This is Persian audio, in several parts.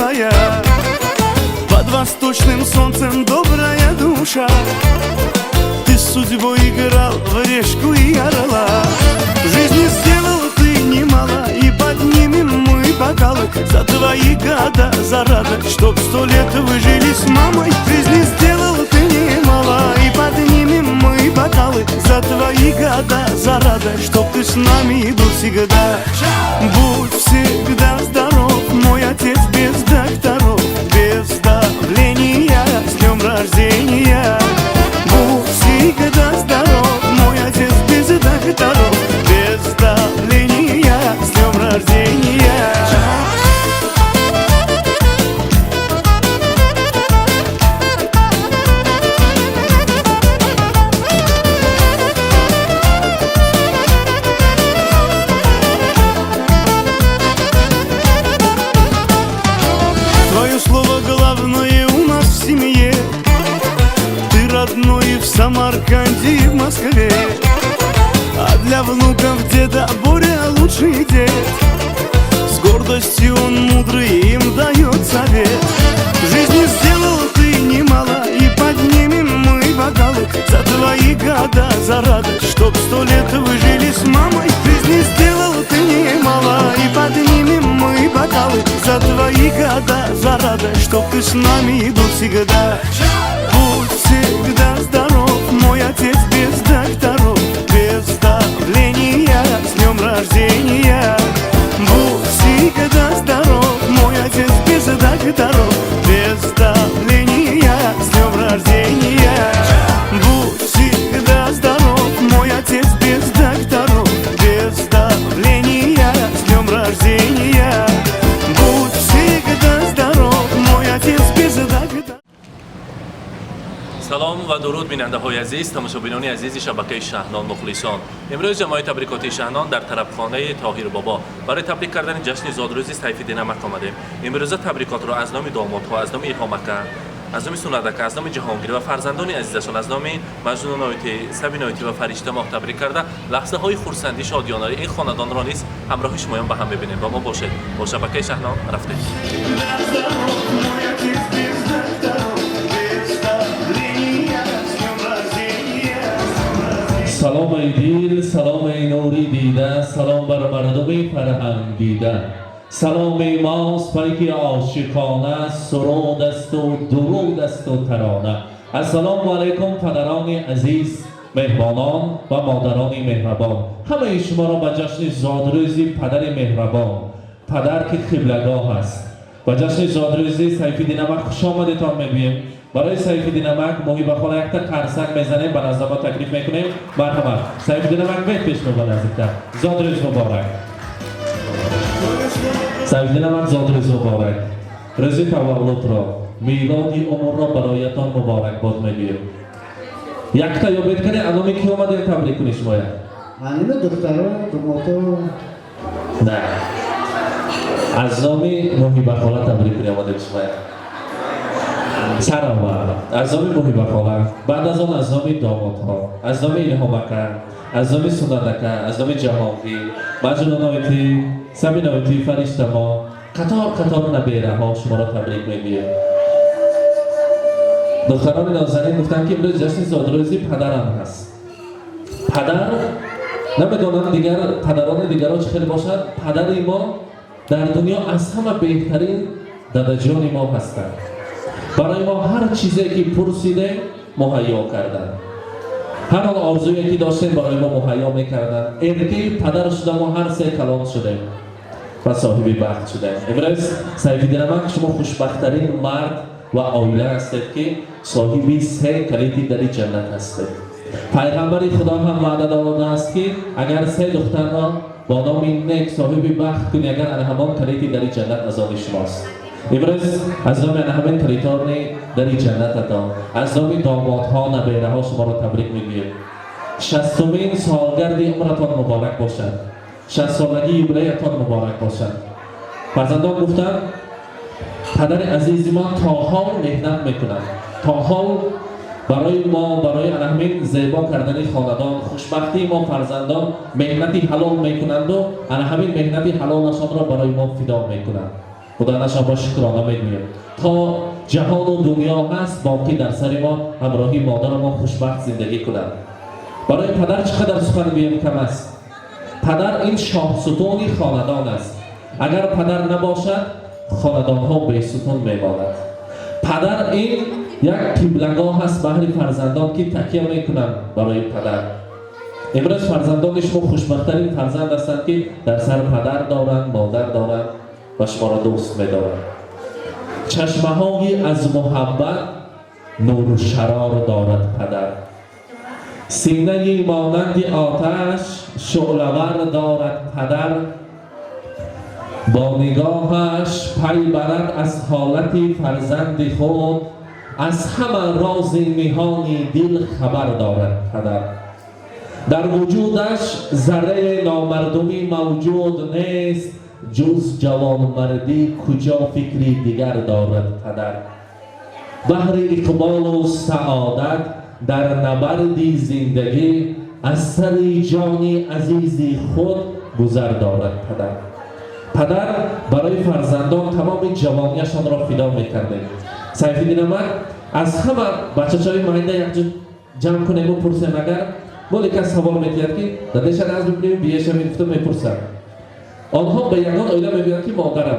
милая, под восточным солнцем добрая душа. Ты с судьбой играл в решку и орла. В жизни сделал ты немало, и поднимем мы бокалы за твои года, за радость, чтоб 100 лет вы жили с мамой. В жизни сделал ты немало, и поднимем мы бокалы за твои года, за радость, чтоб ты с нами был всегда. Будь всегда здоров, мой отец без докторов, без давления, с днем рождения. Будь всегда здоров, мой отец без докторов, без давления, с днем рождения. Твое слово главное у нас в семье. Ты родной в Самарканде и в Москве, а для внуков деда Боря лучший дед. С гордостью он мудрый, им дает совет. В жизни сделал ты немало, и поднимем мы бокалы за твои года, за радость, чтоб 100 лет вы жили с мамой. В жизни сделал ты немало, и поднимем мы бокалы за твои года, за радость, чтоб ты с нами был всегда. Будь всегда здоров, мой отец без докторов, без давления, с днем рождения. Будь всегда здоров, мой отец без докторов, без давления, с днем рождения. Будь всегда здоров, мой отец без докторов, без давления, с днем рождения. Будь всегда здоров, мой отец без докторов. سلام و درود بیننده های عزیز، تماشابینان عزیز شبکه شهنان مخلصان. امروز جمعیت تبریکاتی شهنان در طربخانه طاهر بابا برای تبریک کردن جشن زادروزی سیفالدین نمک آمدیم. امروز تبریکات را از نام دامادها، از نام ایلهام اکا، از نام سوندکا، از نام جهانگیر و فرزندان عزیزشان، از نام مجنون آیتی، سبین آیتی و فرشته ماه تبریک کرده لحظه های خرسندی شادیانه این خاندان را نیز همراه شمایان به هم ببینیم. با ما باشید. با شبکه شهنان رفتیم. سلام ای دل، سلام ای نوری دیده، سلام بر مردم فرهنگ دیده. سلام ای ماست پیک عاشقانه، سرود است و درود است و ترانه. السلام علیکم پدران عزیز، مهمانان و مادران مهربان. همه شما را به جشن زادروزی پدر مهربان، پدر که قبلگاه است، و جشن زادروزی سیفالدین نمک خوش آمدیدتان میگوییم. برای سیفالدین نمک ماهی بخواه یک تا قرصک میزنیم، به نزد ما تکلیف میکنیم. مرحبا سیفالدین نمک بیت پیش میکنه نزدیکتر. زادروز مبارک. سیفالدین نمک زادروز مبارک. روز تولد را، میلادی عمر را برایتان مبارک باد میگوییم. یک تا یابید کنی انامی کی اومده تبریک کنی شما؟ همین دخترها دماغو نه. از نامی ماهی بخواه تبریک کنی اومده شما. سلام از نام ماهی بخواه، بعد از آن از نام دامادها، از نام ایلهام اکا، از نام سوندکا، از نام جهانگیر، مجنون آیتی، سبین آیتی، فرشته ما، قطار نبیره ها شما را تبریک میگویم. دختران نازنین گفتن که امروز جشن زادروزی پدرم هست. پدر نمیدونم دیگر پدران دیگر ها چه خیلی باشد، پدر ما در دنیا از همه بهترین دادجان ما هستند. برای ما هر چیزی که پرسیده مهیا کردن، هر آن آرزویی که داشتیم برای ما مهیا میکردن. اینکه پدر شدم و هر سه کلان شدیم و صاحب بخت شدیم. امروز سیفالدین نمک شما خوشبختترین مرد و عائله هستید که صاحب سه کلیدی در جنت هستید. پیغمبر خدا هم وعده داده است که اگر سه دختر را با نام نیک صاحب بخت کنی، اگر همان کلیدی در جنت از آن شماست. امروز از نام همین کلیدان در جنت داد، از نام دامادها نبیره ها شما را تبریک میگویم. 60مین سالگرد عمرتان مبارک باشد. 60 سالگی یوبیلیتان مبارک باشد. فرزندان گفتن پدر عزیز ما تا حال مهنت میکنند، تا حال برای ما، برای همین زیبا کردن خاندان، خوشبختی ما فرزندان مهنتی حلال میکنند و همین مهنتی حلالشان را برای ما فدا میکنند. خدا ما شکرانه میگویم تا جهان و دنیا هست باقی در سر ما همراهی مادر ما خوشبخت زندگی کنند. برای پدر چقدر سخن بگویم کم است. پدر این شاه ستونی خاندان است. اگر پدر نباشد خاندان ها بیستون میماند. پدر این یک قبله‌گاه است برای فرزندان که تکیه میکنند برای پدر. امروز فرزندان شما خوشبخت‌ترین فرزند هستند که در سر پدر دارند، مادر دارند و شما را دوست می‌دارند. چشمه‌هایی از محبت نور و شرار دارد پدر. سینه‌ای مانند آتش شعله‌ور دارد پدر. با نگاهش پی برد از حالت فرزند خود. از همه راز نهانی دل خبر دارد پدر. در وجودش ذره نامردمی موجود نیست. جز جوانمردی کجا فکری دیگر دارد پدر. بحر اقبال و سعادت در نبرد زندگی از سر جان عزیز خود گذر دارد پدر. پدر برای فرزندان تمام جوانیشان را فدا می‌کرده. سیفالدین احمد از همه بچه‌های ماینده یک جمع کنیم و پرسیم اگر ولی کس سوال می‌کرد که دادشان از ببینیم بیش می‌گفتم می‌پرسم. آنها به یگان آیله می‌بینند که مادرم.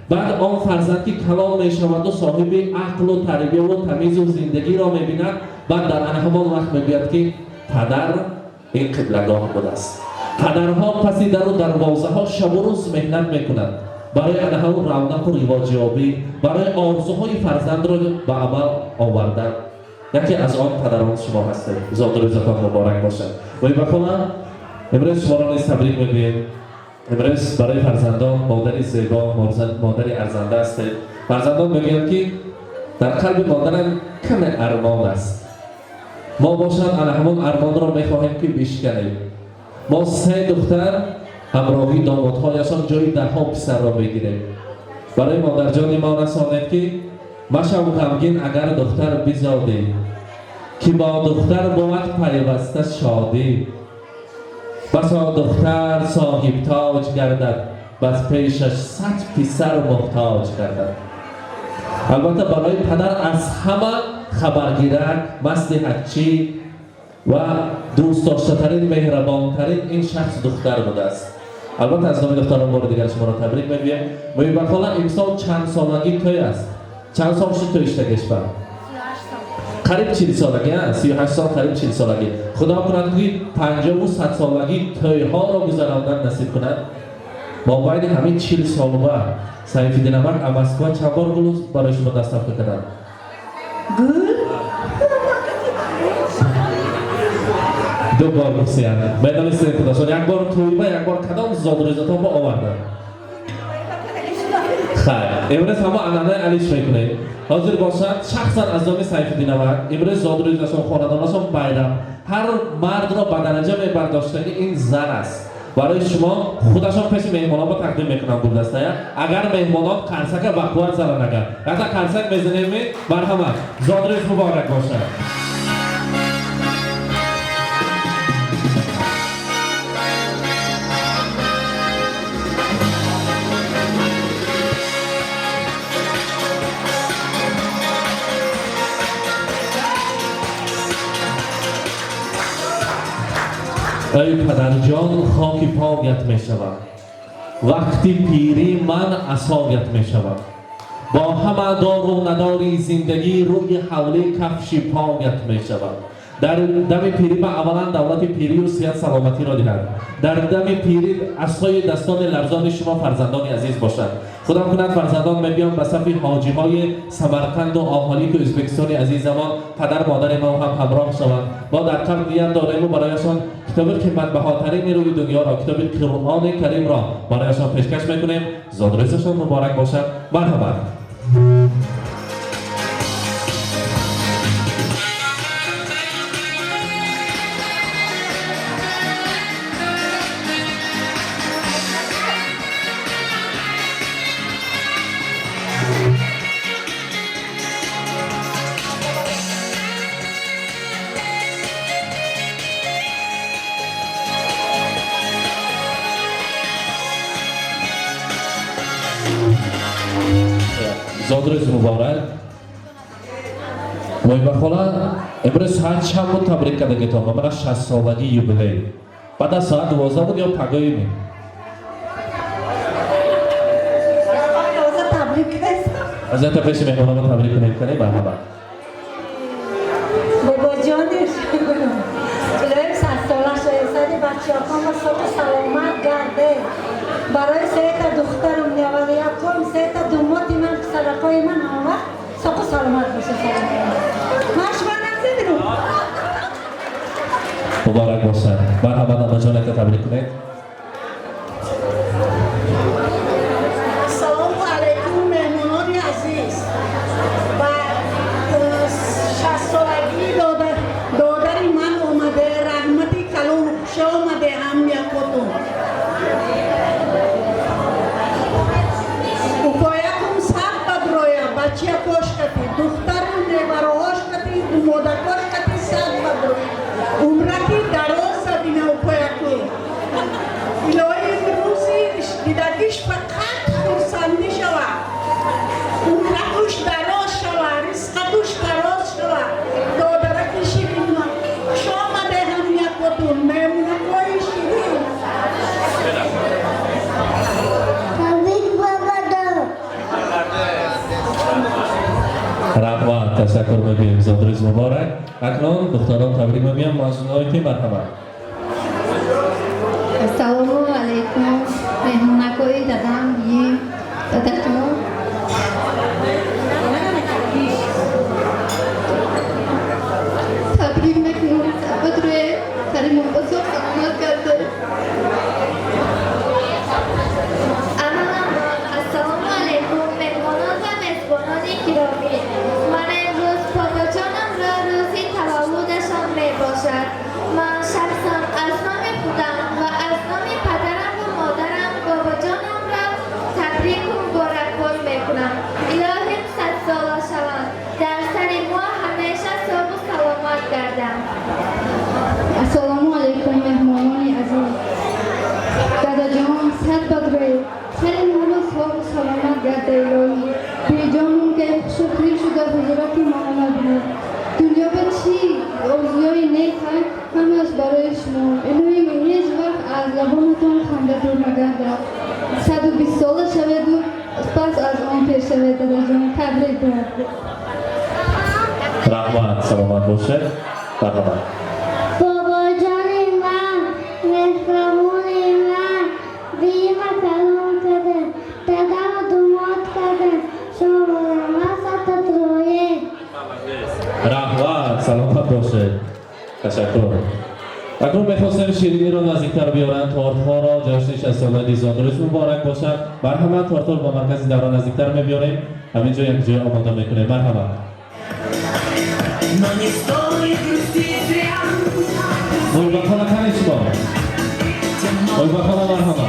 بعد آن فرزند که کلام می‌شود و صاحب عقل و تربیت و تمیز و زندگی را می‌بیند بعد در آن همان وقت می‌بیند که پدر این قبله‌گاه بوده است. پدرها پس در و دروازه ها شب و روز مهنت می‌کنند برای آنها رونق و رواجیابی برای آرزوهای فرزند را به عمل آوردن. یکی از آن پدران شما هستید. زاد و روزتان مبارک باشد. و بخونم امروز شما را نیز تبریک میگویم. امروز برای فرزندان مادری زیبا، مادری ارزنده هستید. فرزندان میگویند که در قلب مادرم کم ارمان است. ما باشد همون ارمان را میخواهیم که بشکنیم. ما 3 دختر همراهی دامادهایشان جای 10 پسر را بگیریم. برای مادر جان ما رسانید که مشو غمگین اگر دختر بزادی که با دختر بود پیوسته شادی. بسا دختر صاحب تاج گردد بس پیشش 100 پسر محتاج گردد. البته برای پدر از همه خبرگیرک مصلحتچی و دوست داشته‌ترین مهربان‌ترین این شخص دختر بوده است. البته از نام دختران بار دیگر شما را تبریک میگویم. بخاطر امسال چند سالگی توی است؟ چند سال شد تویش تگشتن؟ قریب 40 سالگی است. 38 سال قریب 40 سالگی. خدا کند که 50 و 100 سالگی توی ها را گذراندن نصیب کند. ما باید همین 40 سال بعد سیفالدین احمد مسکو چند بار گل برای شما دستافته کردن؟ گل؟ 2 بار بسیاره. میدانی سیفالدین یک بار توی با یک بار کدام زادروزتان با آوردن. خیر امروز همه علنه علیش میکنیم. حاضر باشد شخصا از نام سیفالدین احمد امروز زادروزشان خاندانشان بیرم هر مرد را به درجه میبرداشتنی این زن است. برای شما خودشان پیش مهمانان با تقدیم میکنم گلدسته. اگر مهمانان قرصک بقوت زدن اگر قرصک میزنیم مرحمت زادروز مبارک باشد. ای پدر جان خاک پایت می شود. وقتی پیری من عصایت می شود. با همه دار و نداری زندگی روی حوله کفش پایت می شود. در دم پیری ما اولا دولت پیری و صحت سلامتی را دهد. در دم پیری عصای دستان لرزان شما فرزندان عزیز باشد. خدا کند فرزندان میبیان به صف حاجی های سمرقند و آهالی که ازبکستان عزیز ما پدر مادر ما هم همراه شوند. ما در قلب نیت داریم و برایشان کتاب قیمت بهاترین روی دنیا را کتاب قرآن کریم را برایشان پیشکش میکنیم. زادروزشان مبارک باشد. مرحبا. زادروز مبارک. مایبا خالا امروز ساعت چند بود تبریک کرده تا من 60 سالگی یوبیلی. بعد از ساعت 12 بود یا پگاهی می؟ تبریک هست. از این پیش مهمانان تبریک نمی‌کنی مرحبا. بابا جانش. الهی 100 سالش رسید بچه‌ها ما صحت سلامت گرده. برای سه تا دخترم می‌آورد یکم سه تا دومات من پسرکای من آورد صحت سلامت باشه ماش منم زدم. مبارک باشد. مرحبا نانا جان که تبریک کنید. سلام علیکم مهمانان عزیز و 60 سالگی دادر من آمده رحمتی کلون خوش آمده هم یکتون اوپایکم سر بدرویا بچه کش کتی دختر نبراهاش کتی مادکاش کتی سر بدرویا عمرکی دراز زدین اوپایکم الهی امروزی دیدگیش فقط خورسندی شود عمرکش دراز شود رزقکش دراز شود دادرکی شیرین خوش آمده هم یکتون مهمونکای شیرین رحمت تشکر می‌کنیم زادروز مبارک. اکنون دختران تبریک می‌گویم ماشین‌های مرحبا. السلام علیکم مهمونکای دادم بیم دادتون تبریک میکنم سبت روی کریم بزرگ سلامت کرده السلام علیکم مهمانان و مزبانان گرامی من امروز باباجانم را روزی تولدشان می باشد من شخصا از نام خودم و از نام پدرم و مادرم باباجانم را تبریک و مبارکباد میکنم الهی 100 ساله شوند در سر ما همیشه صحت و سلامت گردم السلام علیکم مهمانان عزیز دادا جان صد بدره سر ما صحت و سلامت گرده الهی بیجانون که شکری شده حضورت ما آمدیم دنیا به چی آرزوهای نیک همش برای شما الهی هیچ وقت از لبانتان خنده دور نگردد 120 ساله شود و پس از آن پیر شود دادا جان تبریک برد رحمت سلامت باشه. مرحبا. بابا جان من مهربون من بیم کلام کرده دادم و دومات کرده شما ما ستت رویه رحمت سلامت باشه. تشکر. اکنون می‌خواستم شیرینی رو نزدیکتر بیارن تارت‌ها را جشن 60 سالگی زادروز مبارک باشد. مرحبا تارت رو با مرکز دوران نزدیکتر می‌بیاریم. همینجا یک جای آماده می‌کنیم. مرحبا. Oybakana Kanishko. Oybakana مرحبا.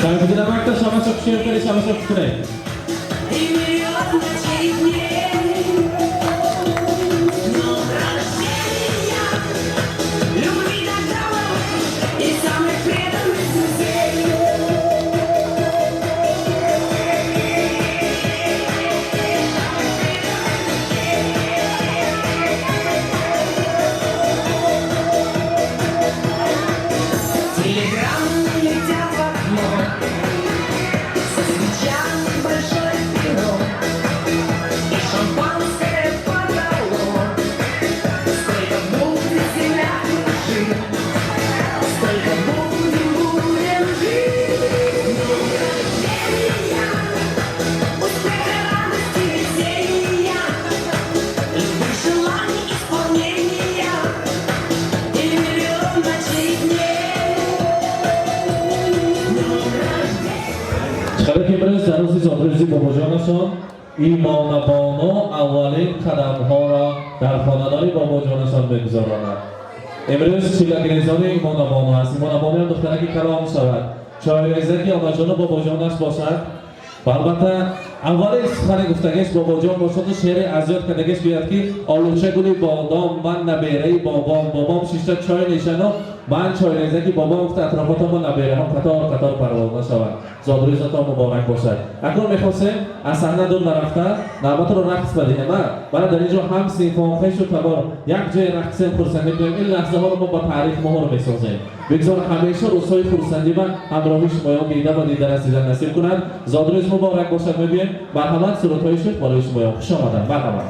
Kayıp dinlemekte şama çok şey yapıyor, şama çok küre. شب که امروز در روز زادروزی باباجانشان ایمان بانو اولین قدم‌ها را در خانه‌داری باباجانشان بگذارند. امروز چیلگریزان ایمان بانو است. ایمان بانو هم دخترکی کلام شود. چایرزکی آنجان باباجانش باشد. و البته اول سخن گفتگیش بابا جان باشد و شعر ازیاد کردگیش بیاد که آلوچه گلی بادام من نبیره بابام شیشتا چای نشنو من چای نیزه که بابام گفت اطرافات ما نبیره هم قطار پرواز نشود زادروی زاتا مبارک باشد. اکنون میخواستم از صحنه دور نرفته نوبت رو رقص بدیم برای در اینجا هم سیمفون خیش و تبار یک جای رقصیم خورسندی کنیم. این لحظه ها رو ما با تاریخ ما رو میسازیم. بگذار همیشه روزهای خورسندی و همراهی شمایان دیده و دیدن از دیدن نصیب کنند. زادروی مبارک باشد. میبینیم مرحمت صورتهای شد برای شمایان خوش آمدن. مرحمت.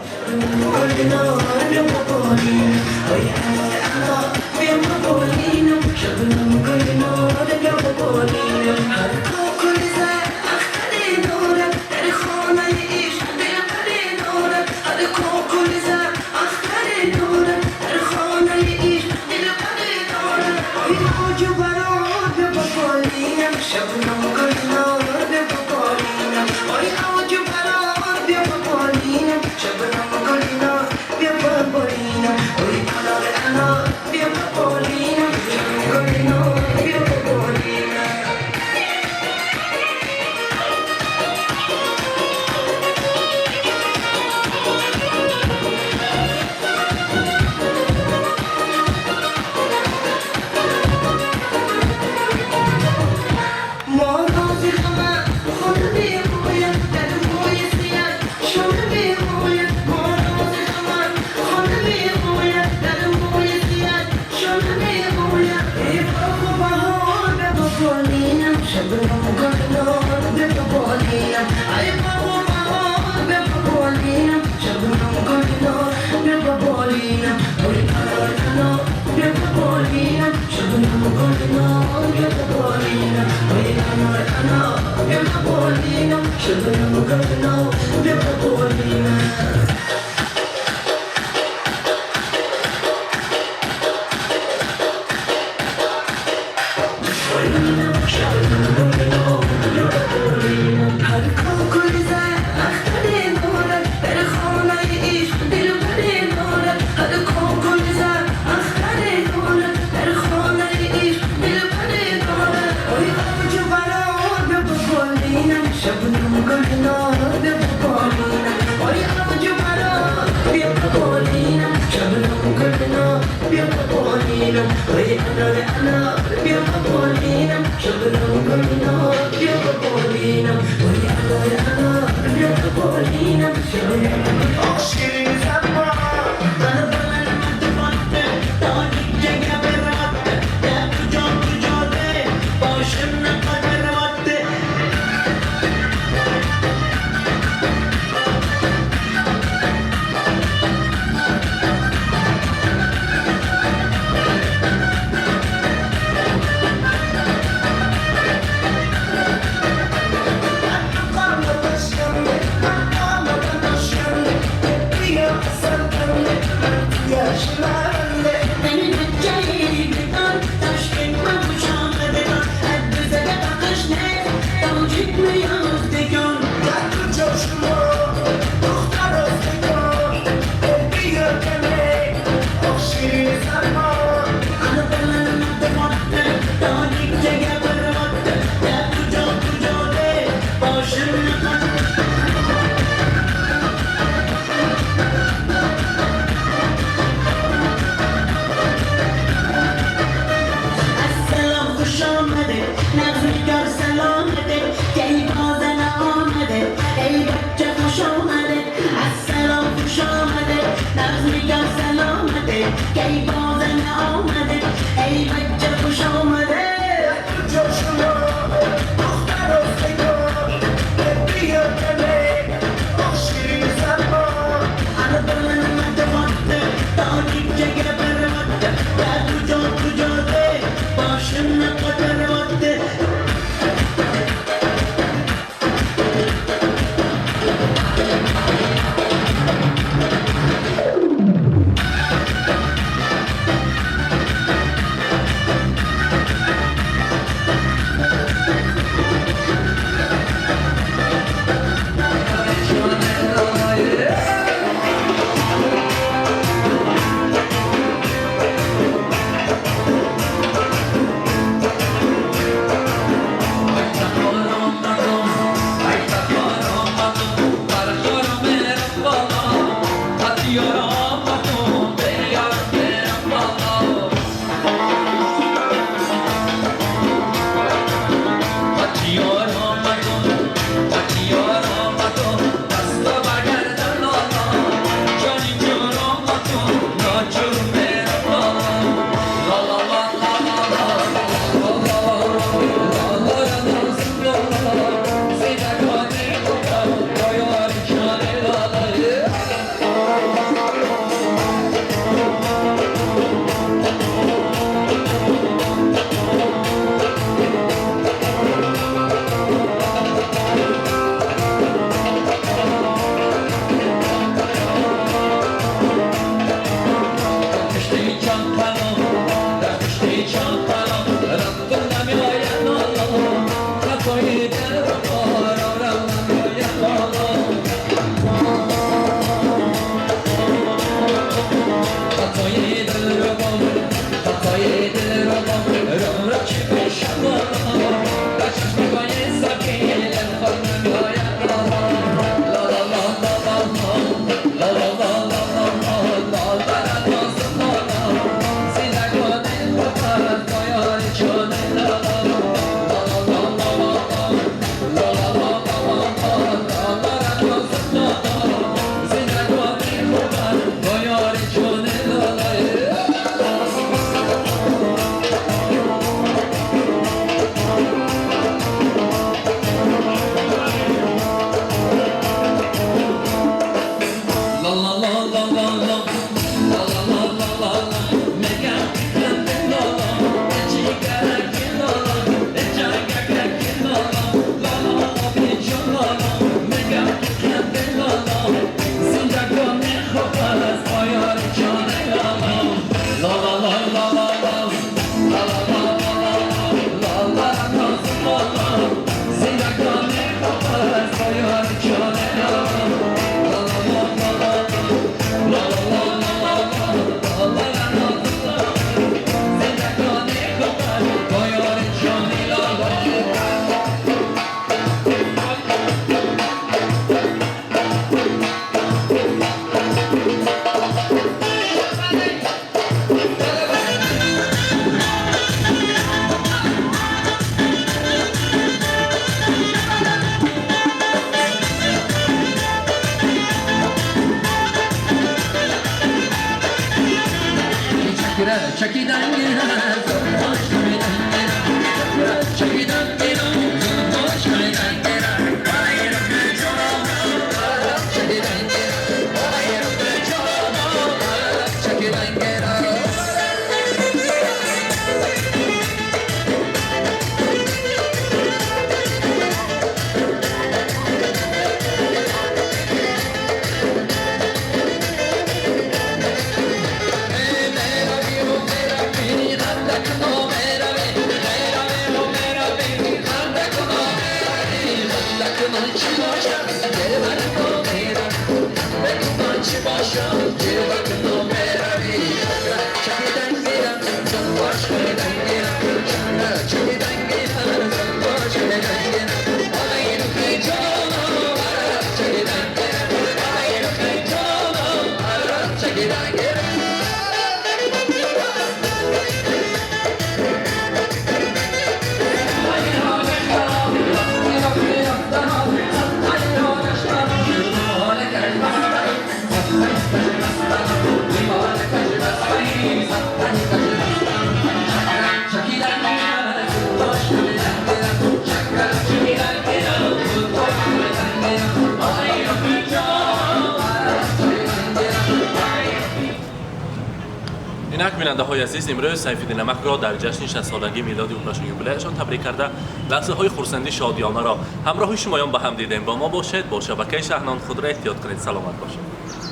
اینک بیننده های عزیز، امروز سیفی نمک را در جشن 60 سالگی میلادی او را یوبیلیشان تبریک کرده لحظه های خرسندی شادیانه را همراه شمایان به هم دیدیم. با ما باشید، با شبکه شهنان خود را احتیاط کنید. سلامت باشید.